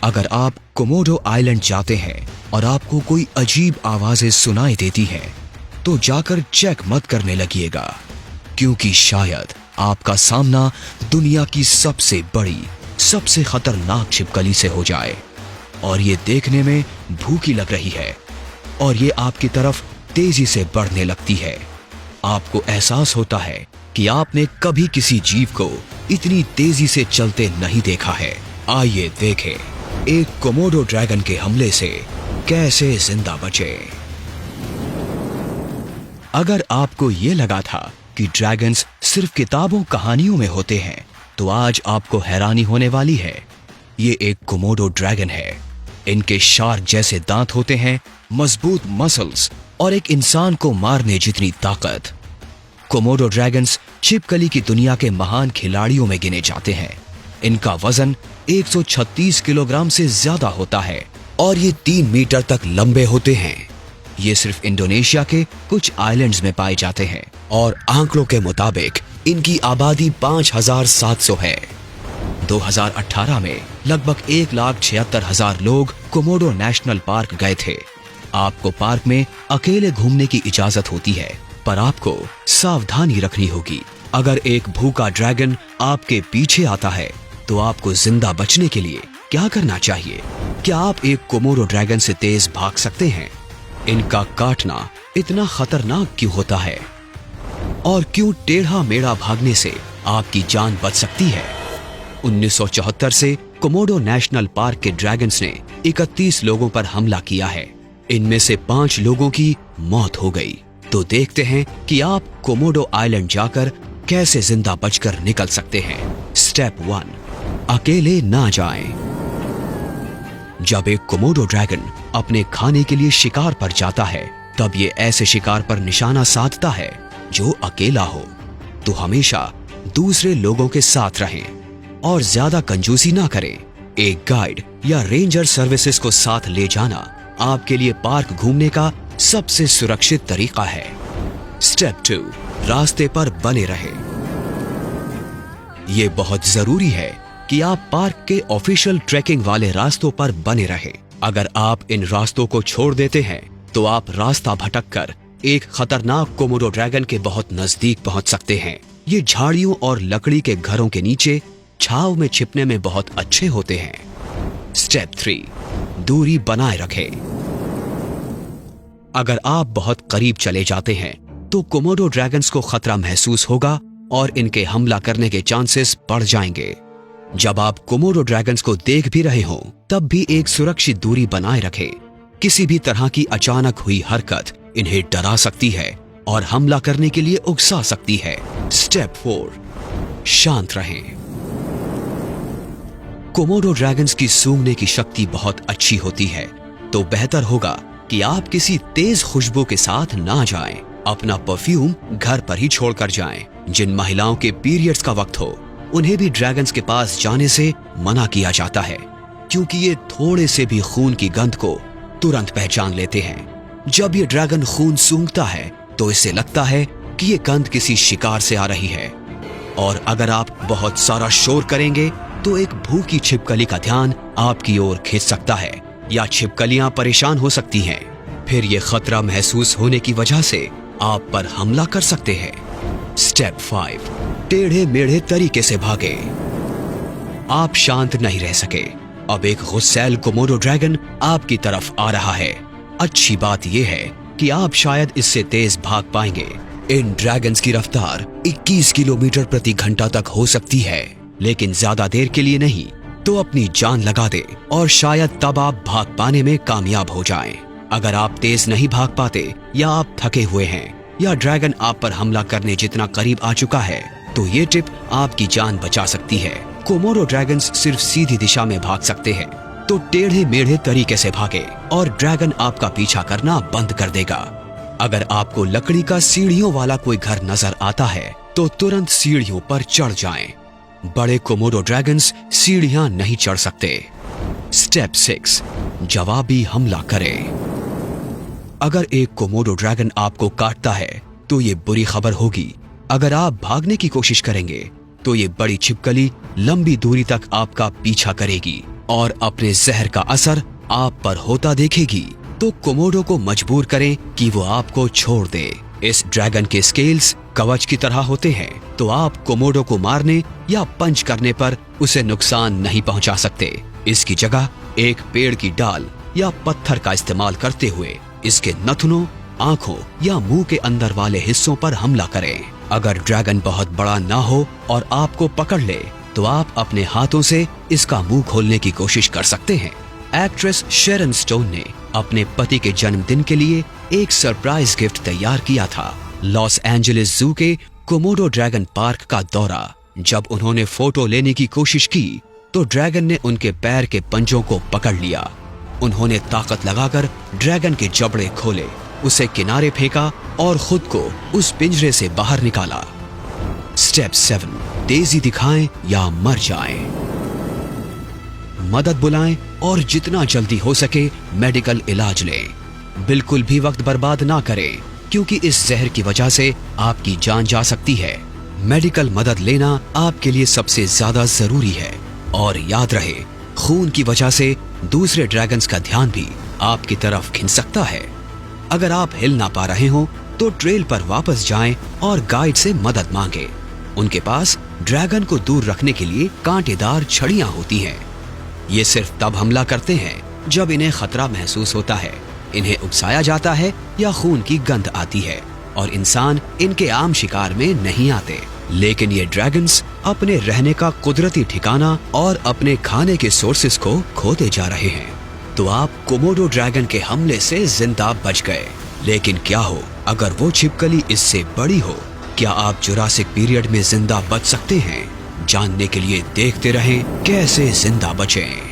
अगर आप Komodo island जाते हैं और आपको कोई अजीब आवाजें सुनाई देती हैं, तो जाकर चेक मत करने लगिएगा, क्योंकि शायद आपका सामना दुनिया की सबसे बड़ी, सबसे खतरनाक छिपकली से हो जाए और ये देखने में भूखी लग रही है और ये आपकी तरफ तेजी से बढ़ने लगती है। आपको एहसास होता है कि आपने कभी किसी जीव को इतनी तेजी से चलते नहीं देखा है। आइए देखें एक कोमोडो ड्रैगन के हमले से कैसे जिंदा बचे। अगर आपको ये लगा था कि ड्रैगन्स सिर्फ किताबों कहानियों में होते हैं, तो आज आपको हैरानी होने वाली है। ये एक कोमोडो ड्रैगन है। इनके शार्क जैसे दांत होते हैं, मजबूत मसल्स और एक इंसान को मारने जितनी ताकत। कोमोडो ड्रैगन्स छिपकली की दुनिया के महान खिलाड़ियों में गिने जाते हैं। इनका वजन 136 किलोग्राम से ज्यादा होता है और ये 3 मीटर तक लंबे होते हैं। ये सिर्फ इंडोनेशिया के कुछ आइलैंड्स में पाए जाते हैं और आंकड़ों के मुताबिक इनकी आबादी 5,700 है। 2018 में लगभग 1,76,000 लोग कोमोडो नेशनल पार्क गए थे। आपको पार्क में अकेले घूमने की इजाजत होती है, पर आपको सावधानी रखनी होगी। अगर एक भूखा ड्रैगन आपके पीछे आता है, तो आपको जिंदा बचने के लिए क्या करना चाहिए? क्या आप एक कोमोडो ड्रैगन से तेज भाग सकते हैं? इनका काटना इतना खतरनाक क्यों होता है? और क्यों टेढ़ा मेढ़ा भागने से आपकी जान बच सकती है? 1974 से कोमोडो नेशनल पार्क के ड्रैगन्स ने 31 लोगों पर हमला किया है। इनमें से 5 लोगों की मौत हो गई। तो देखते हैं कि आप कोमोडो आइलैंड जाकर कैसे जिंदा बचकर निकल सकते हैं। स्टेप 1, अकेले ना जाएं। जब एक कोमोडो ड्रैगन अपने खाने के लिए शिकार पर जाता है, तब ये ऐसे शिकार पर निशाना साधता है जो अकेला हो। तो हमेशा दूसरे लोगों के साथ रहें और ज्यादा कंजूसी ना करें। एक गाइड या रेंजर सर्विसेज को साथ ले जाना आपके लिए पार्क घूमने का सबसे सुरक्षित तरीका है। स्टेप 2, रास्ते पर बने रहें। यह बहुत जरूरी है कि आप पार्क के ऑफिशियल ट्रैकिंग वाले रास्तों पर बने रहें। अगर आप इन रास्तों को छोड़ देते हैं, तो आप रास्ता भटककर एक खतरनाक कोमोडो ड्रैगन के बहुत नजदीक पहुंच सकते हैं। ये झाड़ियों और लकड़ी के घरों के नीचे छांव में छिपने में बहुत अच्छे होते हैं। स्टेप 3, दूरी बनाए रखें। अगर आप बहुत करीब चले जाते हैं, तो कोमोडो ड्रैगन्स को खतरा महसूस होगा और इनके हमला करने के चांसेस बढ़ जाएंगे। जब आप कोमोडो ड्रैगन्स को देख भी रहे हो, तब भी एक सुरक्षित दूरी बनाए रखें। किसी भी तरह की अचानक हुई हरकत इन्हें डरा सकती है और हमला करने के लिए उकसा सकती है। स्टेप 4, शांत रहें। कोमोडो ड्रैगन्स की सूंघने की शक्ति बहुत अच्छी होती है, तो बेहतर होगा कि आप किसी तेज खुशबू के साथ ना जाएं। अपना परफ्यूम घर पर ही छोड़कर जाएं। जिन महिलाओं के पीरियड्स का वक्त हो, उन्हें भी ड्रैगन्स के पास जाने से मना किया जाता है, क्योंकि ये थोड़े से भी खून की गंध को तुरंत पहचान लेते हैं। जब ये ड्रैगन खून सूंघता है, तो इसे लगता है कि ये गंध किसी शिकार से आ रही है। और अगर आप बहुत सारा शोर करेंगे, तो एक भूखी छिपकली का ध्यान आपकी ओर खींच सकता है, या छिपकलियां परेशान हो सकती हैं। फिर ये खतरा महसूस होने की वजह से आप पर हमला कर सकते हैं। स्टेप 5, टेढ़े मेढ़े तरीके से भागे। आप शांत नहीं रह सके। अब एक गुस्सैल कोमोडो ड्रैगन आपकी तरफ आ रहा है। अच्छी बात यह है कि आप शायद इससे तेज भाग पाएंगे। इन ड्रैगन्स की रफ्तार 21 किलोमीटर प्रति घंटा तक हो सकती है, लेकिन ज्यादा देर के लिए नहीं। तो अपनी जान लगा दे और शायद तब आप भाग पाने में कामयाब हो जाएं। अगर आप तेज नहीं भाग पाते, या आप थके हुए हैं, या ड्रैगन आप पर हमला करने जितना करीब आ चुका है, तो ये टिप आपकी जान बचा सकती है। कोमोडो ड्रैगन्स सिर्फ सीधी दिशा में भाग सकते हैं, तो टेढ़े मेढ़े तरीके से भागे और ड्रैगन आपका पीछा करना बंद कर देगा। अगर आपको लकड़ी का सीढ़ियों वाला कोई घर नजर आता है, तो तुरंत सीढ़ियों पर चढ़ जाएं। बड़े कोमोडो ड्रैगन्स सीढ़ियां नहीं चढ़ सकते। स्टेप 6, जवाबी हमला करें। अगर एक कोमोडो ड्रैगन आपको काटता है, तो ये बुरी खबर होगी। अगर आप भागने की कोशिश करेंगे, तो ये बड़ी छिपकली लंबी दूरी तक आपका पीछा करेगी। और अपने जहर का असर आप पर होता देखेगी तो कोमोडो को मजबूर करें कि वो आपको छोड़ दे। इस ड्रैगन के स्केल्स कवच की तरह होते हैं, तो आप कोमोडो को मारने या पंच करने पर उसे नुकसान नहीं पहुंचा सकते। इसकी जगह एक पेड़ की डाल या पत्थर का इस्तेमाल करते हुए इसके नथुनों, आंखों या मुंह के अंदर वाले हिस्सों पर हमला करें। अगर ड्रैगन बहुत बड़ा ना हो और आपको पकड़ ले तो आप अपने हाथों से इसका मुंह खोलने की कोशिश कर सकते हैं। एक्ट्रेस शेरन स्टोन ने अपने पति के जन्मदिन के लिए एक सरप्राइज गिफ्ट तैयार किया था। लॉस एंजलिस जू के कोमोडो ड्रैगन पार्क का दौरा जब उन्होंने फोटो लेने की कोशिश की तो ड्रैगन ने उनके पैर के पंजों को पकड़ लिया। उन्होंने ताकत लगाकर ड्रैगन के जबड़े खोले, उसे किनारे फेंका और खुद को उस पिंजरे से बाहर निकाला। स्टेप 7, तेजी दिखाएं या मर जाएं। मदद बुलाएं और जितना जल्दी हो सके मेडिकल इलाज लें। बिल्कुल भी वक्त बर्बाद ना करें, क्योंकि इस जहर की वजह से आपकी जान जा सकती है। मेडिकल मदद लेना आपके लिए सबसे ज्यादा जरूरी है। और याद रहे, खून की वजह से दूसरे ड्रैगन्स का ध्यान भी आपकी तरफ खिंच सकता है। अगर आप हिल ना पा रहे हो तो ट्रेल पर वापस जाएं और गाइड से मदद मांगे। उनके पास ड्रैगन को दूर रखने के लिए कांटेदार छड़ियां होती हैं। ये सिर्फ तब हमला करते हैं जब इन्हें खतरा महसूस होता है, इन्हें उकसाया जाता है या खून की गंध आती है, और इंसान इनके आम शिकार में नहीं आते। लेकिन ये ड्रैगन्स अपने रहने का कुदरती ठिकाना और अपने खाने के सोर्सेस को खोते जा रहे हैं। तो आप कोमोडो ड्रैगन के हमले से जिंदा बच गए। लेकिन क्या हो अगर वो छिपकली इससे बड़ी हो? क्या आप जुरासिक पीरियड में जिंदा बच सकते हैं? जानने के लिए देखते रहें कैसे जिंदा बचें।